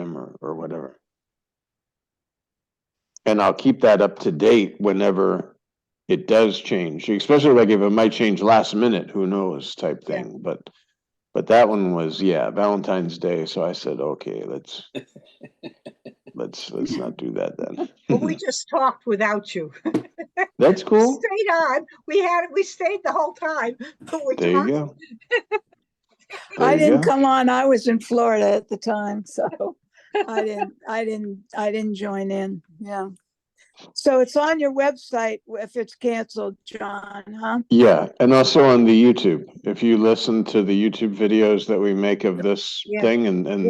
time or whatever. And I'll keep that up to date whenever it does change, especially like if it might change last minute, who knows type thing. Yeah. But that one was, Valentine's Day. So I said, okay, let's not do that then. Well, we just talked without you. That's cool. We stayed on. We stayed the whole time. But there you go. I didn't come on. I was in Florida at the time, so I didn't join in. Yeah. So it's on your website if it's canceled, John, huh? Yeah, and also on the YouTube. If you listen to the YouTube videos that we make of this thing, and then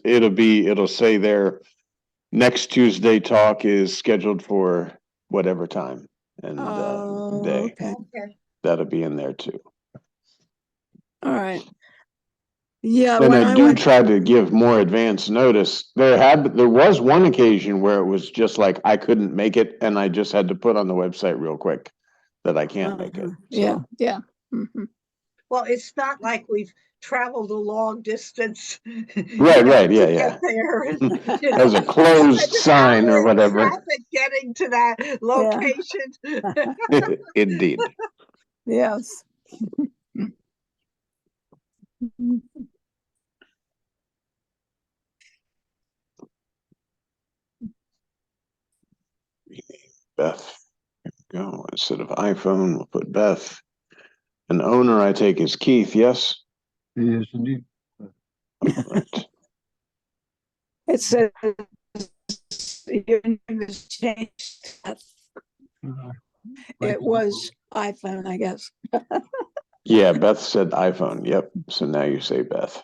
it'll say there, next Tuesday talk is scheduled for whatever time and day. Okay. That'll be in there too. All right. Yeah, and I do try to give more advance notice. There was one occasion where it was just like I couldn't make it, and I just had to put on the website real quick that I can't make it. So. Yeah. Mm-hmm. Well, it's not like we've traveled a long distance. Right. Yeah. There, there's a closed sign or whatever. Traffic getting to that location. Yeah. Indeed. Yes. Beth. There we go. Instead of iPhone, we'll put Beth. An owner I take is Keith, yes? Yes, indeed. Right. It says your name is changed. It was iPhone, I guess. Yeah, Beth said iPhone. Yep. So now you say Beth.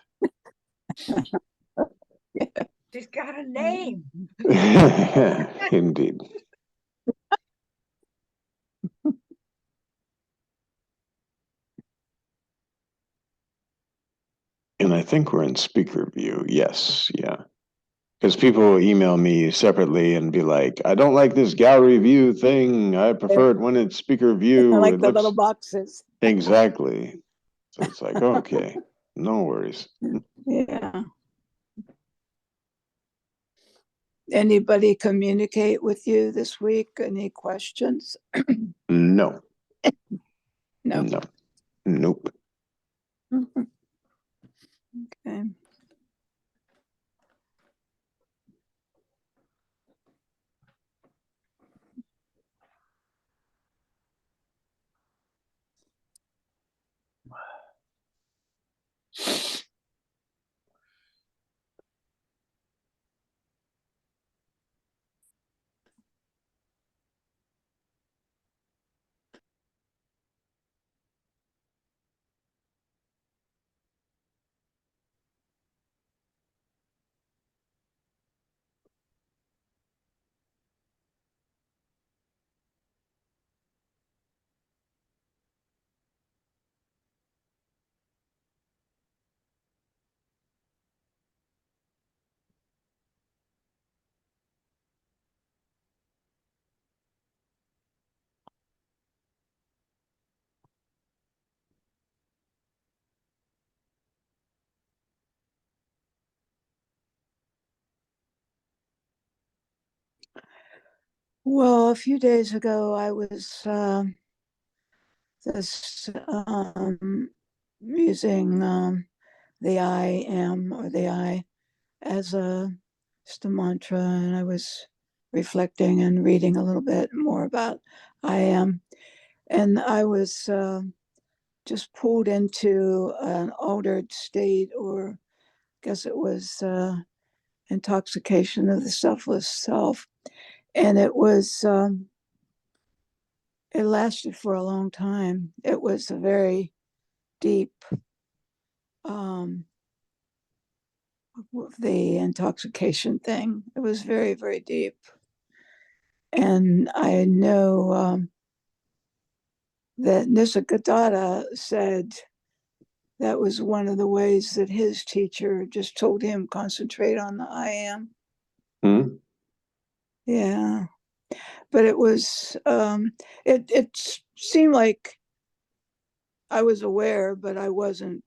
She's got a name. Indeed. And I think we're in speaker view. Yes. Yeah. Because people will email me separately and be like, I don't like this gallery view thing. I prefer it when it's speaker view. I like the little boxes. Exactly. So it's like, okay, no worries. Yeah. Anybody communicate with you this week? Any questions? No. No. Nope. Okay. Well, a few days ago, I was using the I am, or the I, as just a mantra, and I was reflecting and reading a little bit more about I am, and I was just pulled into an altered state, or I guess it was intoxication of the selfless self, and it was. It lasted for a long time. It was a very deep, the intoxication thing. It was very, very deep. And I know that Nisargadatta said that was one of the ways that his teacher just told him, concentrate on the I am. Hmm? Yeah. But it was, it seemed like I was aware, but I wasn't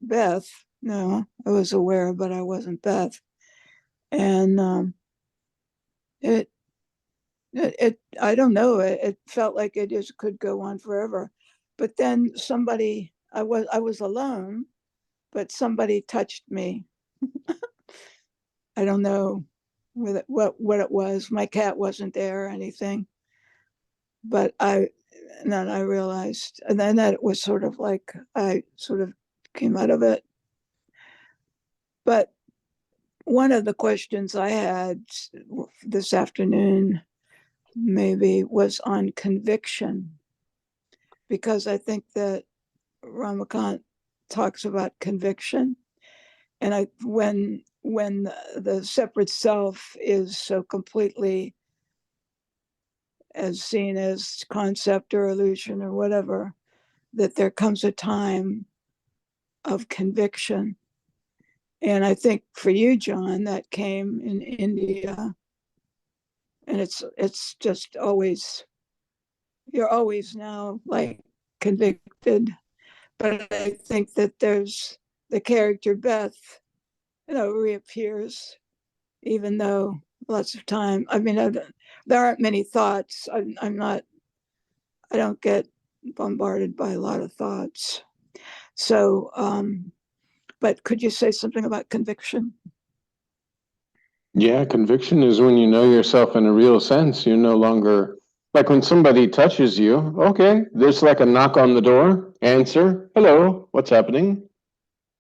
Beth. No, I was aware, but I wasn't Beth. And I don't know, it felt like it just could go on forever. But then I was alone, but somebody touched me. I don't know what it was. My cat wasn't there or anything, but then I realized, and then that it was sort of like I sort of came out of it. But one of the questions I had this afternoon maybe was on conviction, because I think that Ramakant talks about conviction, and when the separate self is so completely as seen as concept or illusion or whatever, that there comes a time of conviction. And I think for you, John, that came in India, and it's just always, you're always now like convicted. But I think that there's the character Beth, reappears, even though lots of time. I mean, there aren't many thoughts. I don't get bombarded by a lot of thoughts. So, but could you say something about conviction? Yeah, conviction is when you know yourself in a real sense. You're no longer like when somebody touches you. Okay, there's like a knock on the door. Answer, hello, what's happening?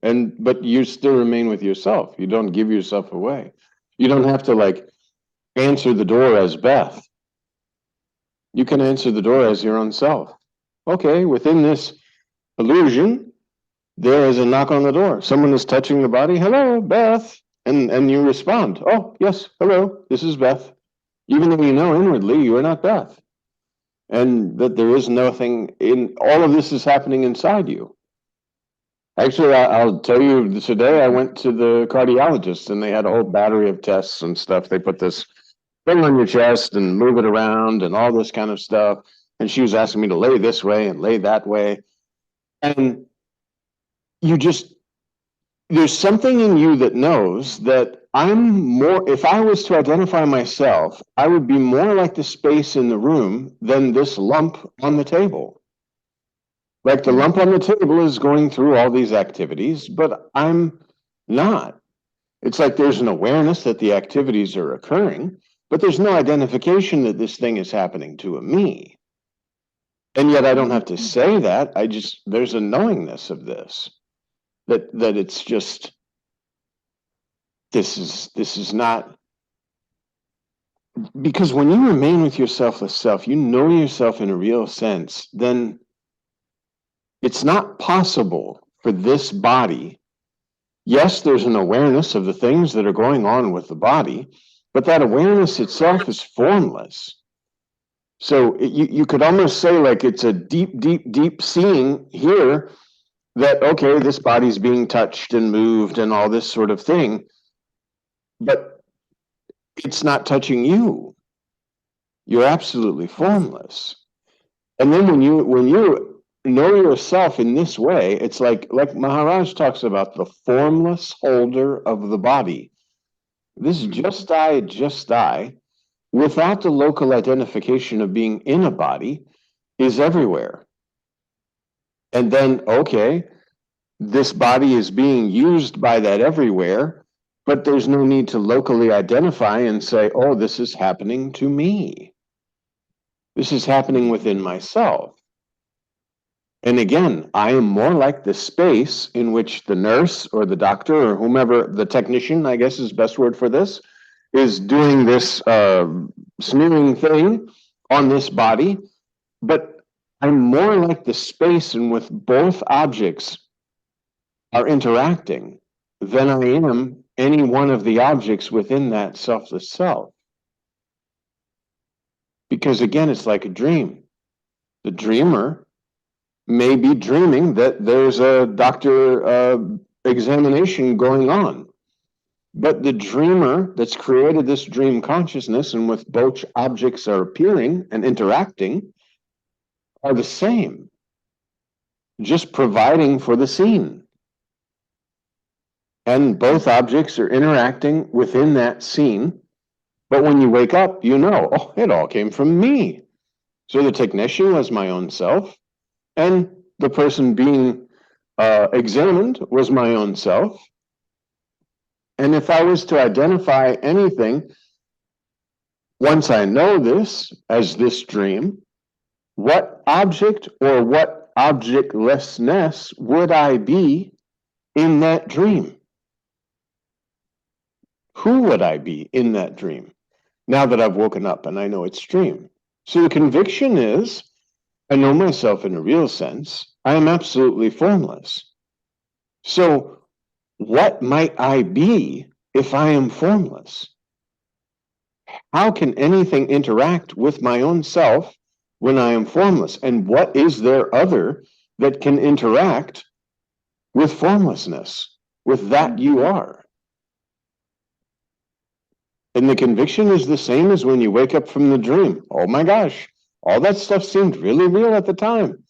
But you still remain with yourself. You don't give yourself away. You don't have to like answer the door as Beth. You can answer the door as your own self. Okay, within this illusion, there is a knock on the door. Someone is touching the body. Hello, Beth. And you respond. Oh, yes, hello, this is Beth. Even though you know inwardly you are not Beth. And that there is nothing in all of this is happening inside you. Actually, I'll tell you, today I went to the cardiologist and they had a whole battery of tests and stuff. They put this thing on your chest and move it around and all this kind of stuff. And she was asking me to lay this way and lay that way. And there's something in you that knows that if I was to identify myself, I would be more like the space in the room than this lump on the table. Like the lump on the table is going through all these activities, but I'm not. It's like there's an awareness that the activities are occurring, but there's no identification that this thing is happening to a me. And yet I don't have to say that. There's a knowingness of this, that it's just, this is not, because when you remain with your selfless self, you know yourself in a real sense, then it's not possible for this body. Yes, there's an awareness of the things that are going on with the body, but that awareness itself is formless. So you could almost say like it's a deep, deep, deep seeing here that, okay, this body's being touched and moved and all this sort of thing, but it's not touching you. You're absolutely formless. And then when you know yourself in this way, it's like Maharaj talks about the formless holder of the body. This just I, without the local identification of being in a body, is everywhere. And then, okay, this body is being used by that everywhere, but there's no need to locally identify and say, oh, this is happening to me. This is happening within myself. And again, I am more like the space in which the nurse or the doctor or whomever, the technician, I guess is the best word for this, is doing this smearing thing on this body. But I'm more like the space in which both objects are interacting than I am any one of the objects within that selfless self. Because again, it's like a dream. The dreamer may be dreaming that there's a doctor examination going on. But the dreamer that's created this dream consciousness and with both objects are appearing and interacting are the same, just providing for the scene. And both objects are interacting within that scene. But when you wake up, you know, oh, it all came from me. So the technician was my own self, and the person being examined was my own self. And if I was to identify anything, once I know this as this dream, what object or what objectlessness would I be in that dream? Who would I be in that dream? Now that I've woken up and I know it's dream. So the conviction is, I know myself in a real sense. I am absolutely formless. So what might I be if I am formless? How can anything interact with my own self when I am formless? And what is there other that can interact with formlessness, with that you are? And the conviction is the same as when you wake up from the dream. Oh my gosh, all that stuff seemed really real at the time.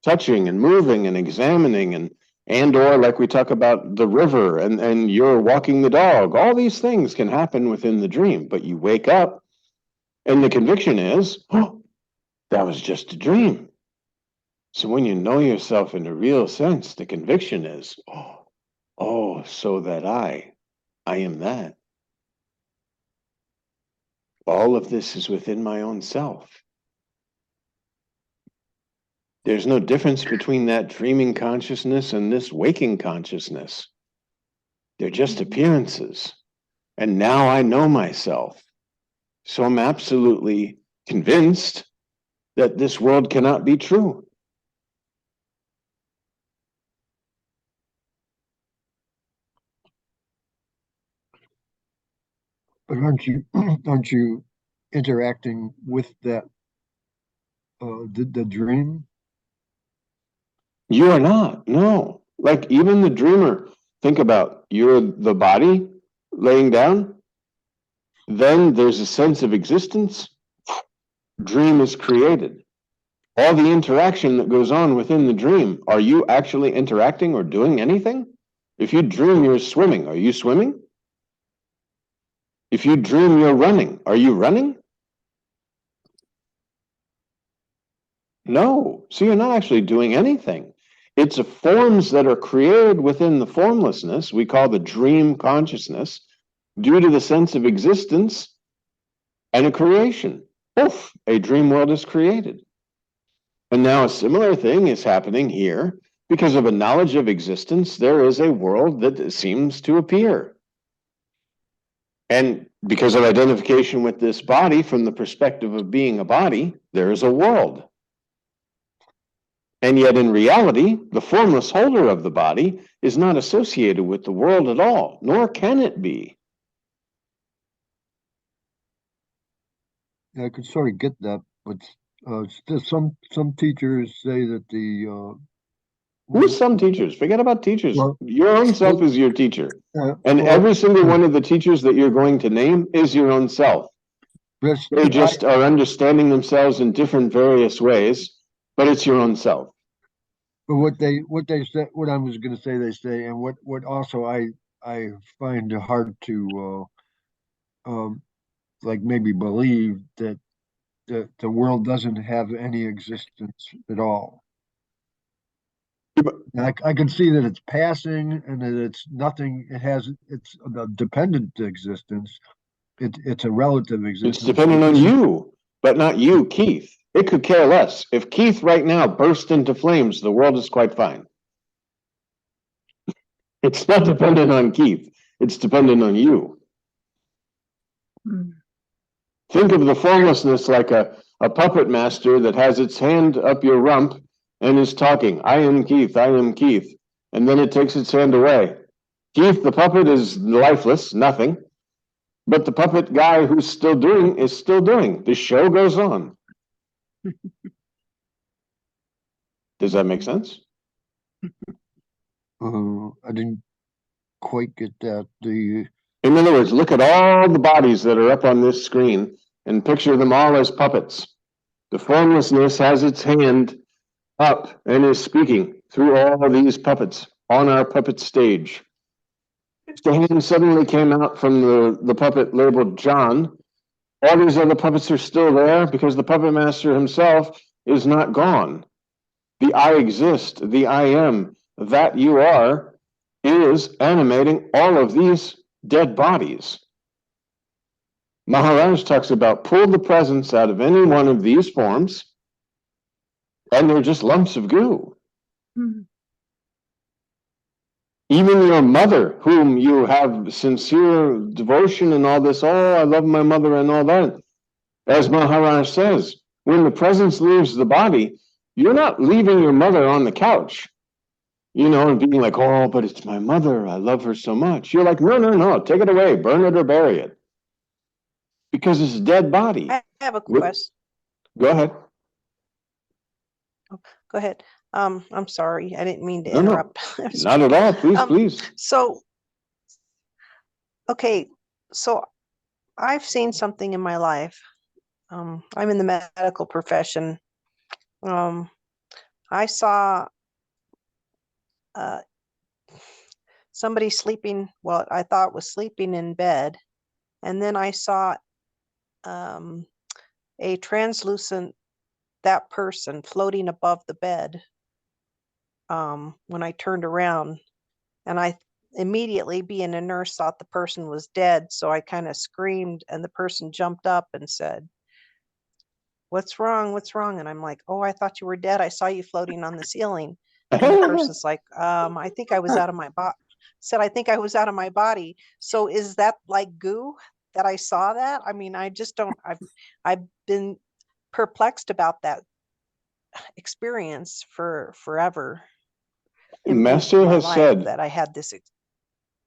Touching and moving and examining and or like we talk about the river and you're walking the dog. All these things can happen within the dream, but you wake up and the conviction is, oh, that was just a dream. So when you know yourself in a real sense, the conviction is, oh, so that I am that. All of this is within my own self. There's no difference between that dreaming consciousness and this waking consciousness. They're just appearances. And now I know myself. So I'm absolutely convinced that this world cannot be true. But aren't you interacting with that the dream? You are not, no. Like even the dreamer, think about you're the body laying down, then there's a sense of existence, dream is created. All the interaction that goes on within the dream, are you actually interacting or doing anything? If you dream you're swimming, are you swimming? If you dream you're running, are you running? No. So you're not actually doing anything. It's the forms that are created within the formlessness we call the dream consciousness due to the sense of existence and a creation. Poof, a dream world is created. And now a similar thing is happening here. Because of a knowledge of existence, there is a world that seems to appear. And because of identification with this body, from the perspective of being a body, there is a world. And yet in reality, the formless holder of the body is not associated with the world at all, nor can it be. Yeah, I could sort of get that, but still some teachers say that the Who's some teachers? Forget about teachers. Well, your own self is your teacher. And well, every single one of the teachers that you're going to name is your own self. They just are understanding themselves in different various ways, but it's your own self. But what they say, what I was going to say, they say, and what also I find hard to like maybe believe that the world doesn't have any existence at all. I can see that it's passing and that it's nothing. It's a dependent existence. It's a relative existence. It's dependent on you, but not you, Keith. It could care less. If Keith right now burst into flames, the world is quite fine. It's not dependent on Keith. It's dependent on you. Think of the formlessness like a puppet master that has its hand up your rump and is talking, I am Keith, I am Keith. And then it takes its hand away. Keith, the puppet, is lifeless, nothing. But the puppet guy who's still doing is still doing. The show goes on. Does that make sense? I didn't quite get that. In other words, look at all the bodies that are up on this screen and picture them all as puppets. The formlessness has its hand up and is speaking through all of these puppets on our puppet stage. the hand suddenly came out from the puppet labeled John. All these other puppets are still there because the puppet master himself is not gone. The I exist, the I am, that you are, is animating all of these dead bodies. Maharaj talks about pull the presence out of any one of these forms, and they're just lumps of goo. Mm-hmm. Even your mother, whom you have sincere devotion and all this, oh, I love my mother and all that. As Maharaj says, when the presence leaves the body, you're not leaving your mother on the couch, and being like, oh, but it's my mother. I love her so much. You're like, no, take it away, burn it or bury it. Because it's a dead body. I have a question. Go ahead. Oh, go ahead. I'm sorry. I didn't mean to interrupt. No, not at all. Please, please. So, okay. So I've seen something in my life. I'm in the medical profession. I saw somebody sleeping, well, I thought was sleeping in bed. And then I saw a translucent, that person floating above the bed when I turned around. And I immediately, being a nurse, thought the person was dead. So I kind of screamed, and the person jumped up and said, what's wrong? What's wrong? And I'm like, oh, I thought you were dead. I saw you floating on the ceiling. And the person's like, I think I was out of my body. Said, I think I was out of my body. So is that like goo that I saw that? I mean, I just don't, I've been perplexed about that experience for forever. Master has said that I had this.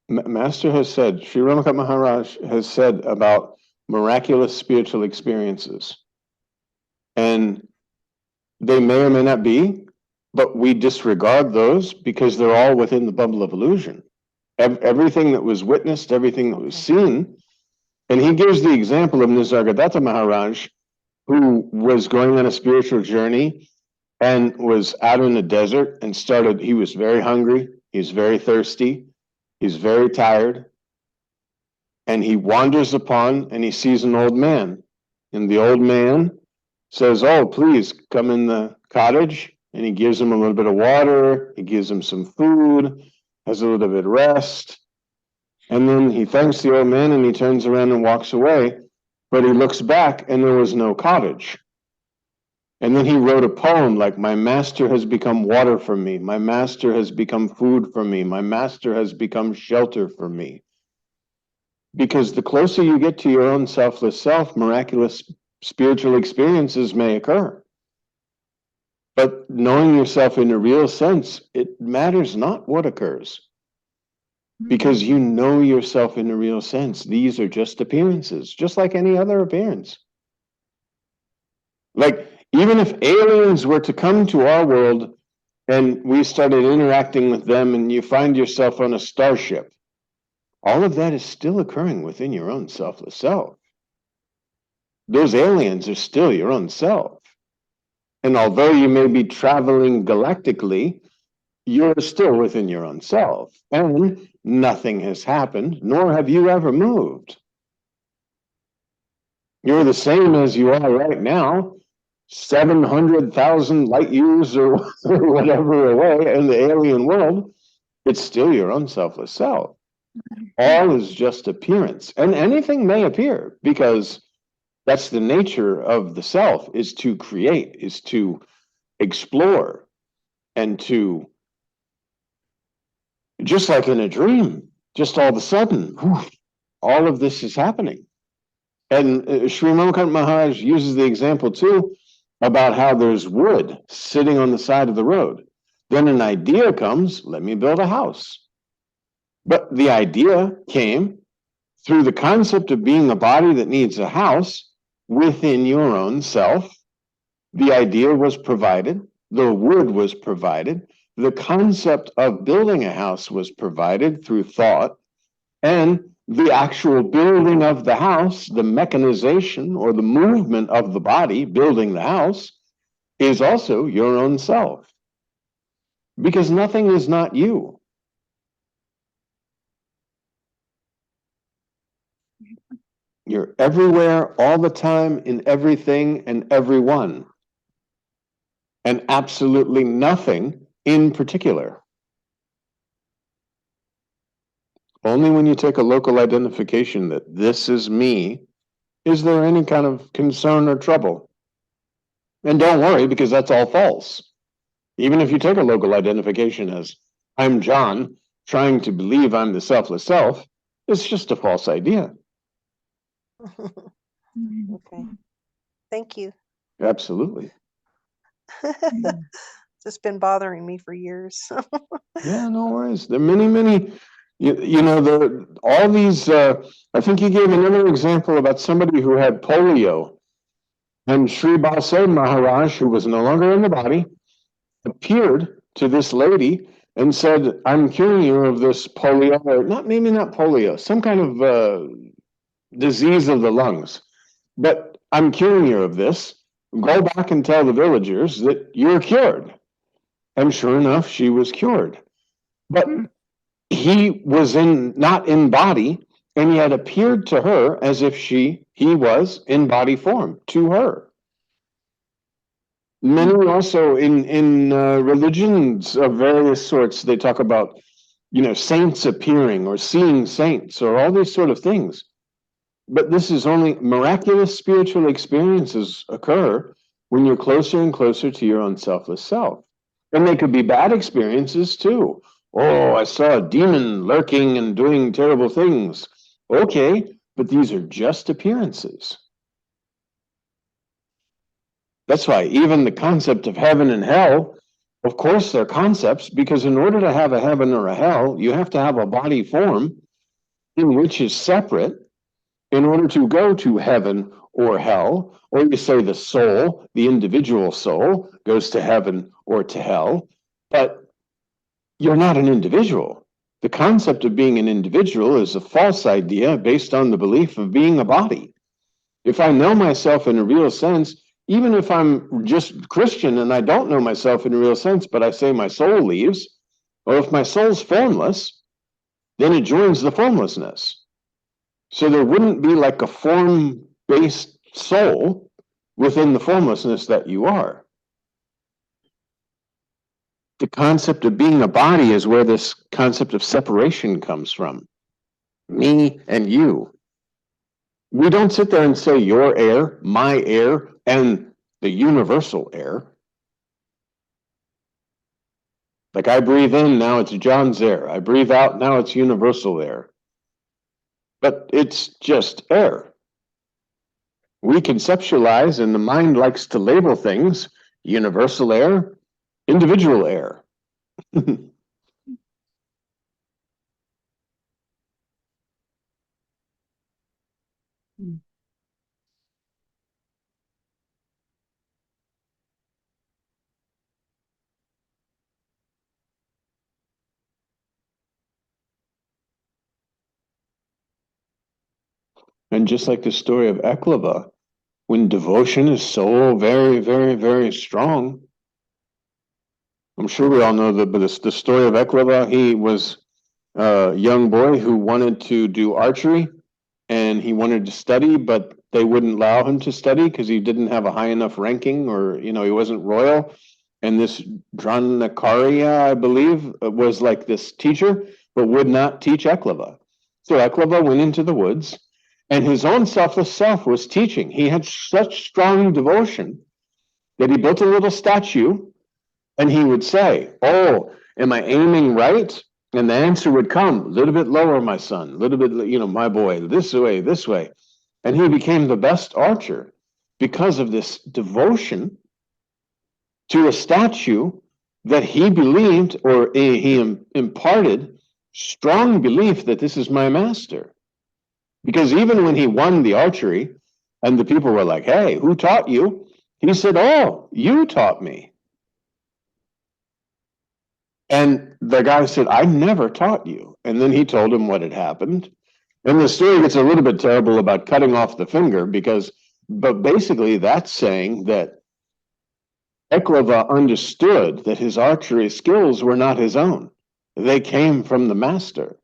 Master has said, Sri Ramakant Maharaj has said about miraculous spiritual experiences. And they may or may not be, but we disregard those because they're all within the bubble of illusion. Everything that was witnessed, everything that was seen. And he gives the example of Nisargadatta Maharaj, who was going on a spiritual journey and was out in the desert and he was very hungry, he's very thirsty, he's very tired, and he wanders upon and he sees an old man. And the old man says, oh, please come in the cottage. And he gives him a little bit of water, he gives him some food, has a little bit of rest. And then he thanks the old man and he turns around and walks away. But he looks back and there was no cottage. And then he wrote a poem like, my master has become water for me. My master has become food for me. My master has become shelter for me. Because the closer you get to your own selfless self, miraculous spiritual experiences may occur. But knowing yourself in a real sense, it matters not what occurs. Because you know yourself in a real sense. These are just appearances, just like any other appearance. Like, even if aliens were to come to our world and we started interacting with them and you find yourself on a starship, all of that is still occurring within your own selfless self. Those aliens are still your own self. And although you may be traveling galactically, you're still within your own self. And nothing has happened, nor have you ever moved. You're the same as you are right now, 700,000 light years or whatever away in the alien world. It's still your own selfless self. All is just appearance. And anything may appear because that's the nature of the self, is to create, is to explore, and to, just like in a dream, just all of a sudden, all of this is happening. And Sri Ramakant Maharaj uses the example too about how there's wood sitting on the side of the road. Then an idea comes, let me build a house. But the idea came through the concept of being a body that needs a house within your own self. The idea was provided, the wood was provided, the concept of building a house was provided through thought, and the actual building of the house, the mechanization or the movement of the body building the house, is also your own self. Because nothing is not you. You're everywhere, all the time, in everything and everyone. And absolutely nothing in particular. Only when you take a local identification that this is me, is there any kind of concern or trouble. And don't worry, because that's all false. Even if you take a local identification as, I'm John, trying to believe I'm the selfless self, it's just a false idea. Okay. Thank you. Absolutely. It's been bothering me for years. Yeah, no worries. There are many, you know, all these, I think you gave another example about somebody who had polio. And Sri Ramakant Maharaj, who was no longer in the body, appeared to this lady and said, I'm curing you of this polio, or maybe not polio, some kind of disease of the lungs. But I'm curing you of this. Go back and tell the villagers that you're cured. And sure enough, she was cured. But he was not in body, and yet appeared to her as if he was in body form to her. Many also in religions of various sorts, they talk about, you know, saints appearing or seeing saints or all these sort of things. But this is only miraculous spiritual experiences occur when you're closer and closer to your own selfless self. And they could be bad experiences too. Oh, I saw a demon lurking and doing terrible things. Okay, but these are just appearances. That's why even the concept of heaven and hell, of course, they're concepts, because in order to have a heaven or a hell, you have to have a body form in which is separate in order to go to heaven or hell, or you say the soul, the individual soul, goes to heaven or to hell, but you're not an individual. The concept of being an individual is a false idea based on the belief of being a body. If I know myself in a real sense, even if I'm just Christian and I don't know myself in a real sense, but I say my soul leaves, or if my soul's formless, then it joins the formlessness. So there wouldn't be like a form-based soul within the formlessness that you are. The concept of being a body is where this concept of separation comes from. Me and you. We don't sit there and say your air, my air, and the universal air. Like I breathe in, now it's John's air. I breathe out, now it's universal air. But it's just air. We conceptualize, and the mind likes to label things, universal air, individual air. And just like the story of Eklava, when devotion is so very, very, very strong, I'm sure we all know the story of Eklava. He was a young boy who wanted to do archery, and he wanted to study, but they wouldn't allow him to study because he didn't have a high enough ranking, or, you know, he wasn't royal. And this Dronacharya, I believe, was like this teacher, but would not teach Eklava. So Eklava went into the woods, and his own selfless self was teaching. He had such strong devotion that he built a little statue, and he would say, oh, am I aiming right? And the answer would come, a little bit lower, my son, a little bit, you know, my boy, this way, this way. And he became the best archer because of this devotion to a statue that he believed, or he imparted strong belief that this is my master. Because even when he won the archery and the people were like, hey, who taught you? He said, oh, you taught me. And the guy said, I never taught you. And then he told him what had happened. And the story gets a little bit terrible about cutting off the finger, but basically that's saying that Eklava understood that his archery skills were not his own. They came from the master.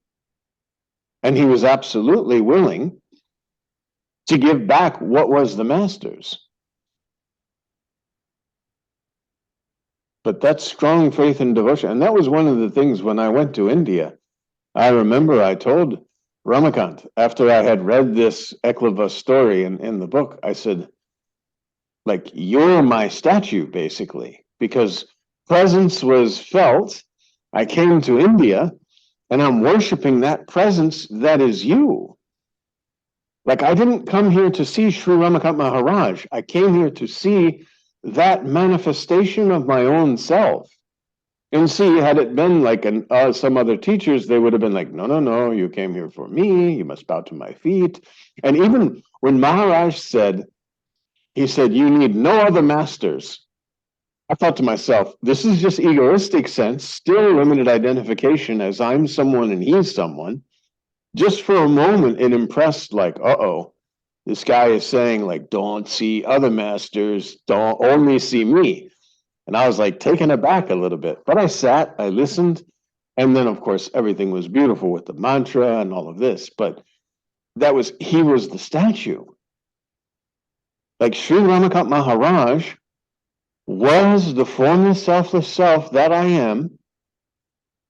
And he was absolutely willing to give back what was the master's. But that's strong faith and devotion. And that was one of the things when I went to India. I remember I told Ramakant, after I had read this Eklava story in the book, I said, like, you're my statue, basically, because presence was felt. I came to India and I'm worshiping that presence that is you. Like, I didn't come here to see Sri Ramakant Maharaj. I came here to see that manifestation of my own self. And see, had it been like some other teachers, they would have been like, no, no, no, you came here for me. You must bow to my feet. And even when Maharaj said, he said, you need no other masters. I thought to myself, this is just egoistic sense, still limited identification as I'm someone and he's someone. Just for a moment, it impressed like, uh-oh, this guy is saying like, don't see other masters, don't only see me. And I was like taken aback a little bit, but I sat, I listened. And then of course, everything was beautiful with the mantra and all of this, but he was the statue. Like Sri Ramakant Maharaj was the formless, selfless self that I am,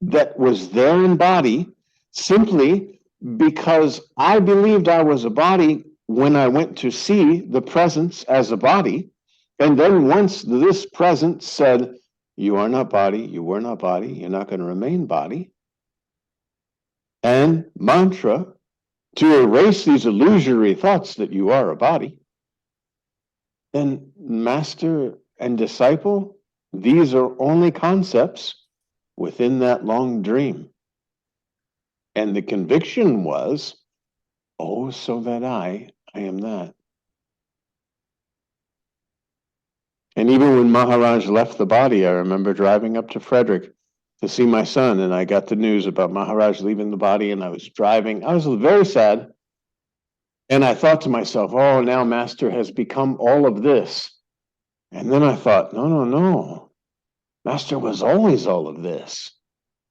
that was there in body, simply because I believed I was a body when I went to see the presence as a body. And then once this presence said, you are not body, you were not body, you're not going to remain body, and mantra to erase these illusory thoughts that you are a body, then master and disciple, these are only concepts within that long dream. And the conviction was, oh, so that I am that. And even when Maharaj left the body, I remember driving up to Frederick to see my son, and I got the news about Maharaj leaving the body, and I was driving. I was very sad. And I thought to myself, oh, now Master has become all of this. And then I thought, no, no, no. Master was always all of this.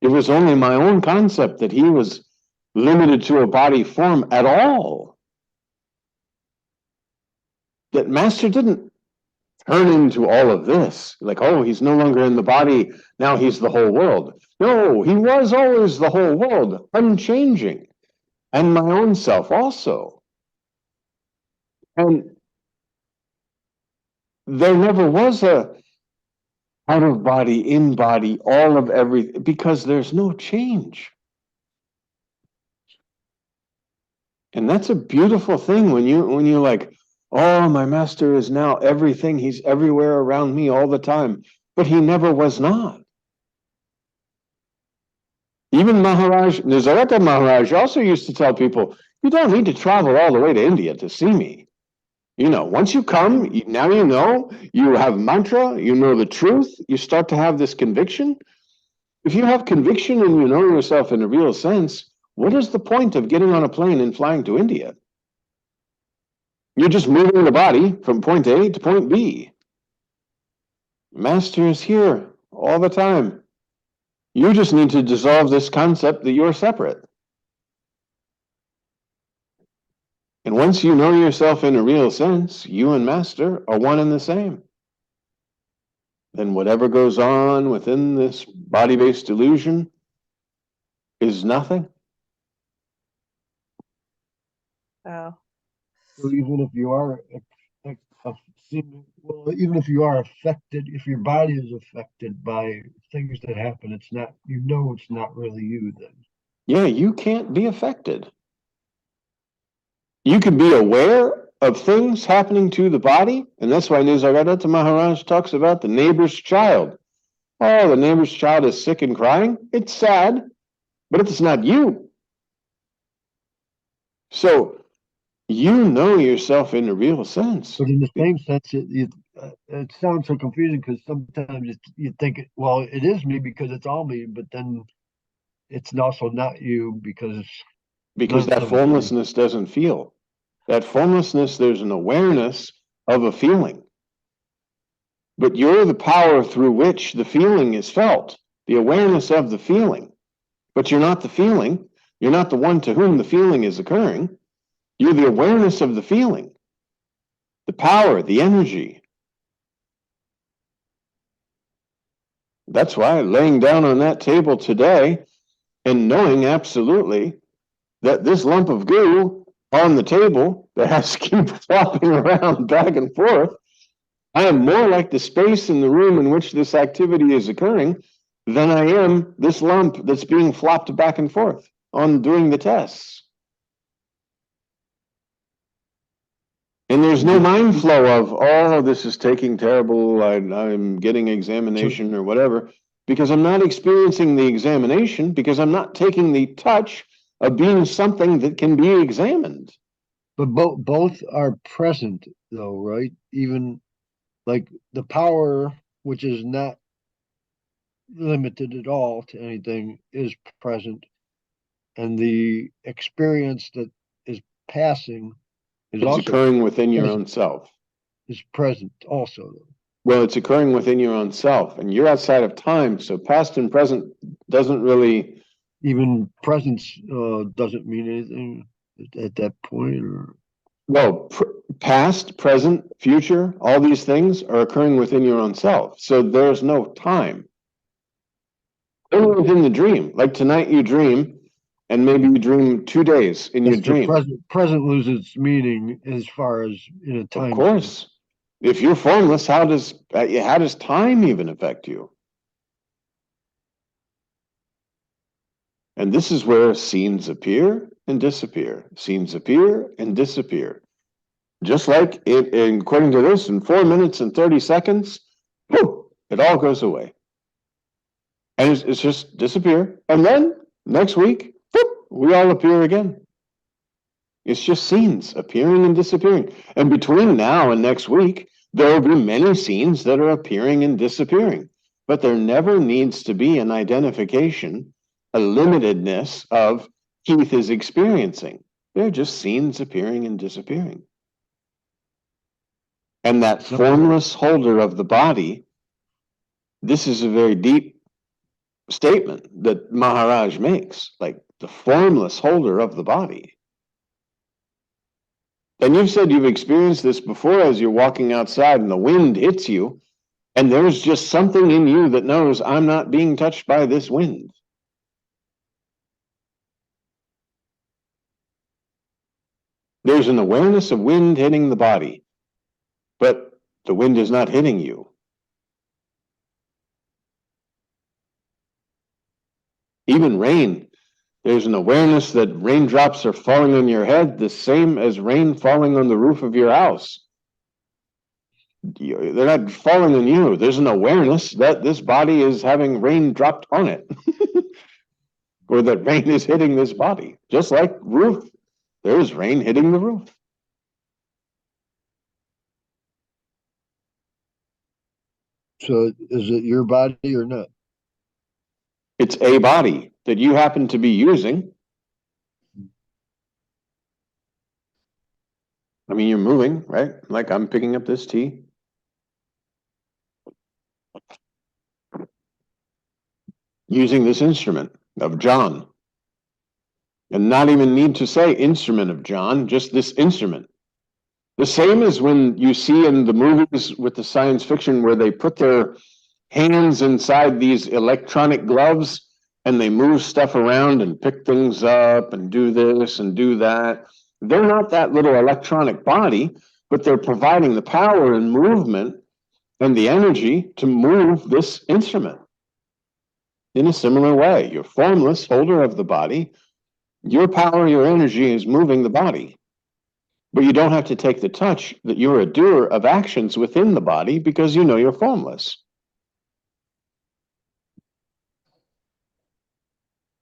It was only my own concept that he was limited to a body form at all. That Master didn't turn into all of this. Like, oh, he's no longer in the body, now he's the whole world. No, he was always the whole world, unchanging. And my own self also. And there never was a out of body, in body, all of everything, because there's no change. And that's a beautiful thing when you're like, oh, my master is now everything. He's everywhere around me all the time. But he never was not. Even Maharaj, Nisargadatta Maharaj also used to tell people, you don't need to travel all the way to India to see me. You know, once you come, now you know, you have mantra, you know the truth, you start to have this conviction. If you have conviction and you know yourself in a real sense, what is the point of getting on a plane and flying to India? You're just moving the body from point A to point B. Master is here all the time. You just need to dissolve this concept that you're separate. And once you know yourself in a real sense, you and Master are one and the same. Then whatever goes on within this body-based illusion is nothing. Oh. So even if you are, even if you are affected, if your body is affected by things that happen, it's not, you know, it's not really you then. Yeah, you can't be affected. You can be aware of things happening to the body, and that's why Nisargadatta Maharaj talks about the neighbor's child. Oh, the neighbor's child is sick and crying. It's sad, but it's not you. So you know yourself in a real sense. But in the same sense, it sounds so confusing because sometimes you think, well, it is me because it's all me, but then it's also not you because that formlessness doesn't feel. That formlessness, there's an awareness of a feeling. But you're the power through which the feeling is felt, the awareness of the feeling. But you're not the feeling. You're not the one to whom the feeling is occurring. You're the awareness of the feeling, the power, the energy. That's why laying down on that table today and knowing absolutely that this lump of goo on the table that has to keep flopping around back and forth, I am more like the space in the room in which this activity is occurring than I am this lump that's being flopped back and forth on doing the tests. And there's no mind flow of, oh, this is taking terrible, I'm getting examination or whatever, because I'm not experiencing the examination, because I'm not taking the touch of being something that can be examined. But both are present, though, right? Even like the power, which is not limited at all to anything, is present. And the experience that is passing is It's also occurring within your own self. Is present also. Well, it's occurring within your own self, and you're outside of time, so past and present doesn't really... Even presence doesn't mean anything at that point, or... Well, past, present, future, all these things are occurring within your own self, so there's no time. Only within the dream. Like tonight you dream, and maybe you dream 2 days in your dream. Present loses its meaning as far as in a time. Of course. If you're formless, how does time even affect you? And this is where scenes appear and disappear. Scenes appear and disappear. Just like according to this, in 4 minutes and 30 seconds, whoo, it all goes away. And it's just disappear. And then next week, whoop, we all appear again. It's just scenes appearing and disappearing. And between now and next week, there will be many scenes that are appearing and disappearing. But there never needs to be an identification, a limitedness of Keith is experiencing. They're just scenes appearing and disappearing. And that formless holder of the body, this is a very deep statement that Maharaj makes, like the formless holder of the body. And you've said you've experienced this before as you're walking outside and the wind hits you, and there's just something in you that knows I'm not being touched by this wind. There's an awareness of wind hitting the body, but the wind is not hitting you. Even rain, there's an awareness that raindrops are falling on your head, the same as rain falling on the roof of your house. They're not falling on you. There's an awareness that this body is having rain dropped on it. Or that rain is hitting this body. Just like roof, there is rain hitting the roof. So is it your body or not? It's a body that you happen to be using. I mean, you're moving, right? Like I'm picking up this tea. Using this instrument of John. And not even need to say instrument of John, just this instrument. The same as when you see in the movies with the science fiction where they put their hands inside these electronic gloves and they move stuff around and pick things up and do this and do that. They're not that little electronic body, but they're providing the power and movement and the energy to move this instrument. In a similar way, you're formless holder of the body. Your power, your energy is moving the body. But you don't have to take the touch that you're a doer of actions within the body because you know you're formless.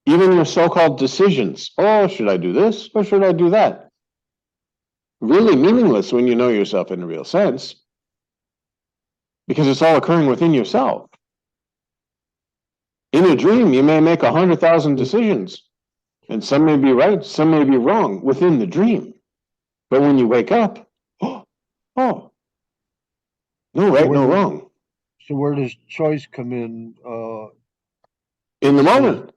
Even your so-called decisions. Oh, should I do this or should I do that? Really meaningless when you know yourself in a real sense. Because it's all occurring within yourself. In a dream, you may make 100,000 decisions. And some may be right, some may be wrong within the dream. But when you wake up, no right, no wrong. So where does choice come in? In the moment.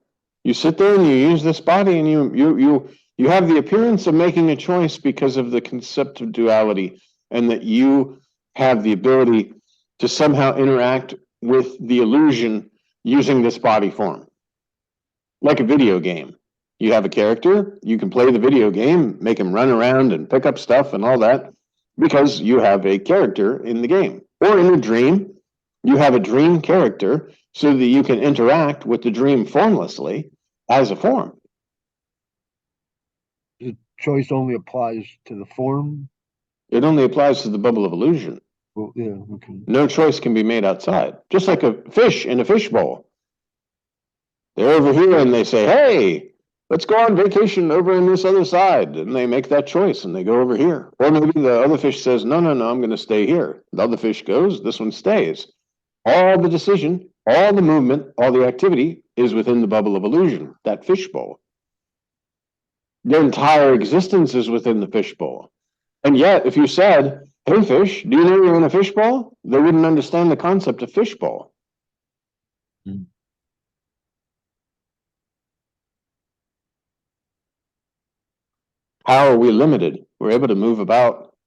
You sit there and you use this body and you You have the appearance of making a choice because of the concept of duality, and that you have the ability to somehow interact with the illusion using this body form. Like a video game. You have a character, you can play the video game, make him run around and pick up stuff and all that, because you have a character in the game. Or in a dream, you have a dream character so that you can interact with the dream formlessly as a form. The choice only applies to the form? It only applies to the bubble of illusion. Well, yeah, okay. No choice can be made outside. Just like a fish in a fishbowl. They're over here and they say, hey, let's go on vacation over in this other side. And they make that choice and they go over here. Or maybe the other fish says, no, I'm going to stay here. The other fish goes, this one stays. All the decision, all the movement, all the activity is within the bubble of illusion, that fishbowl. Their entire existence is within the fishbowl. And yet, if you said, hey, fish, do you know you're in a fishbowl? They wouldn't understand the concept of fishbowl. Hmm. How are we limited? We're able to move about